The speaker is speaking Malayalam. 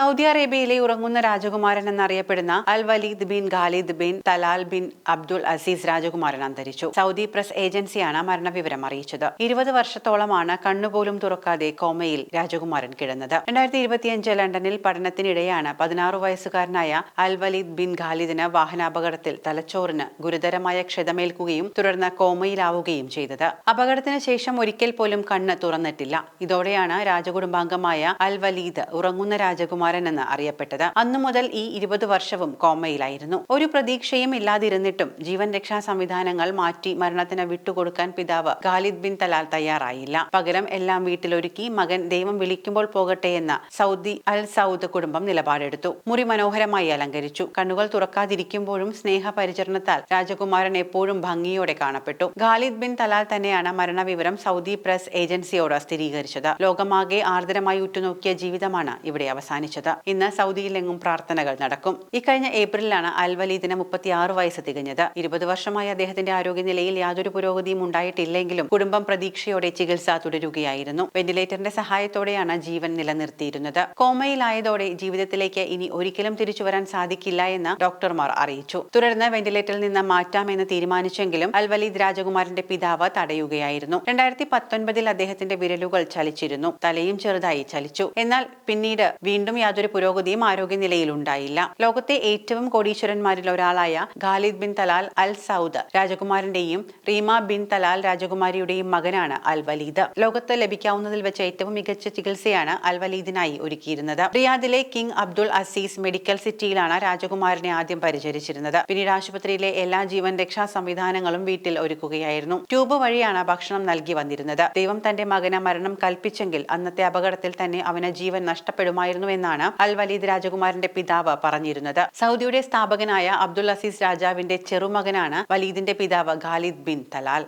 സൗദി അറേബ്യയിലെ ഉറങ്ങുന്ന രാജകുമാരൻ എന്നറിയപ്പെടുന്ന Al Waleed bin Khalid bin Talal bin Abdul Aziz രാജകുമാരൻ അന്തരിച്ചു. സൗദി പ്രസ് ഏജൻസിയാണ് മരണവിവരം അറിയിച്ചത്. 20 വർഷത്തോളമാണ് കണ്ണുപോലും തുറക്കാതെ കോമയിൽ രാജകുമാരൻ കിടന്നത്. 2025 ലണ്ടനിൽ പഠനത്തിനിടെയാണ് 16 വയസ്സുകാരനായ അൽ വലീദ് ബിൻ ഖാലിദിന് വാഹനാപകടത്തിൽ തലച്ചോറിന് ഗുരുതരമായ ക്ഷതമേൽക്കുകയും തുടർന്ന് കോമയിലാവുകയും ചെയ്തത്. അപകടത്തിന് ശേഷം ഒരിക്കൽ പോലും കണ്ണ് തുറന്നിട്ടില്ല. ഇതോടെയാണ് രാജകുടുംബാംഗമായ അൽ വലീദ് ഉറങ്ങുന്ന രാജകുമാരൻ എന്ന് അറിയപ്പെട്ടത്. അന്നു മുതൽ ഈ 20 വർഷവും കോമയിലായിരുന്നു. ഒരു പ്രതീക്ഷയും ഇല്ലാതിരുന്നിട്ടും ജീവൻ രക്ഷാ സംവിധാനങ്ങൾ മാറ്റി മരണത്തിന് വിട്ടുകൊടുക്കാൻ പിതാവ് ഖാലിദ് ബിൻ തലാൽ തയ്യാറായില്ല. പകരം എല്ലാം വീട്ടിലൊരുക്കി മകൻ ദൈവം വിളിക്കുമ്പോൾ പോകട്ടെ എന്ന സൗദി അൽ സൗദ് കുടുംബം നിലപാടെടുത്തു. മുറി മനോഹരമായി അലങ്കരിച്ചു. കണ്ണുകൾ തുറക്കാതിരിക്കുമ്പോഴും സ്നേഹപരിചരണത്താൽ രാജകുമാരൻ എപ്പോഴും ഭംഗിയോടെ കാണപ്പെട്ടു. ഖാലിദ് ബിൻ തലാൽ തന്നെയാണ് മരണവിവരം സൗദി പ്രസ് ഏജൻസിയോട് സ്ഥിരീകരിച്ചത്. ലോകമാകെ ആർദ്രമായി ഉറ്റുനോക്കിയ ജീവിതമാണ് ഇവിടെ അവസാനിച്ചത്. ഇന്ന് സൗദിയിലെങ്ങും പ്രാർത്ഥനകൾ നടക്കും. ഇക്കഴിഞ്ഞ ഏപ്രിലാണ് അൽ വലീദിന് 36 വയസ്സ് തികഞ്ഞത്. 20 വർഷമായി അദ്ദേഹത്തിന്റെ ആരോഗ്യനിലയിൽ യാതൊരു പുരോഗതിയും ഉണ്ടായിട്ടില്ലെങ്കിലും കുടുംബം പ്രതീക്ഷയോടെ ചികിത്സ തുടരുകയായിരുന്നു. വെന്റിലേറ്ററിന്റെ സഹായത്തോടെയാണ് ജീവൻ നിലനിർത്തിയിരുന്നത്. കോമയിലായതോടെ ജീവിതത്തിലേക്ക് ഇനി ഒരിക്കലും തിരിച്ചുവരാൻ സാധിക്കില്ല എന്ന് ഡോക്ടർമാർ അറിയിച്ചു. തുടർന്ന് വെന്റിലേറ്ററിൽ നിന്ന് മാറ്റാമെന്ന് തീരുമാനിച്ചെങ്കിലും അൽ വലീദ് രാജകുമാരന്റെ പിതാവ് തടയുകയായിരുന്നു. 2019 അദ്ദേഹത്തിന്റെ വിരലുകൾ ചലിച്ചിരുന്നു. തലയും ചെറുതായി ചലിച്ചു. എന്നാൽ പിന്നീട് വീണ്ടും യാതൊരു പുരോഗതിയും ആരോഗ്യനിലയിൽ ഉണ്ടായില്ല. ലോകത്തെ ഏറ്റവും കോടീശ്വരന്മാരിൽ ഒരാളായ Khalid bin Talal Al Saud രാജകുമാരന്റെയും റീമ ബിൻ തലാൽ രാജകുമാരിയുടെയും മകനാണ് അൽ വലീദ്. ലോകത്ത് ലഭിക്കാവുന്നതിൽ വെച്ച് ഏറ്റവും മികച്ച ചികിത്സയാണ് അൽ വലീദിനായി ഒരുക്കിയിരുന്നത്. റിയാദിലെ കിങ് അബ്ദുൽ അസീസ് മെഡിക്കൽ സിറ്റിയിലാണ് രാജകുമാരനെ ആദ്യം പരിചരിച്ചിരുന്നത്. പിന്നീട് ആശുപത്രിയിലെ എല്ലാ ജീവൻ രക്ഷാ സംവിധാനങ്ങളും വീട്ടിൽ ഒരുക്കുകയായിരുന്നു. ട്യൂബ് വഴിയാണ് ഭക്ഷണം നൽകി വന്നിരുന്നത്. ദൈവം തന്റെ മകന് മരണം കൽപ്പിച്ചെങ്കിൽ അന്നത്തെ അപകടത്തിൽ തന്നെ അവന് ജീവൻ നഷ്ടപ്പെടുമായിരുന്നു എന്നാണ് അൽ വലീദ് രാജകുമാരന്റെ പിതാവ് പറഞ്ഞിരുന്നത്. സൗദിയുടെ സ്ഥാപകനായ അബ്ദുൽ അസീസ് രാജാവിന്റെ ചെറുമകനാണ് വലീദിന്റെ പിതാവ് ഖാലിദ് ബിൻ തലാൽ.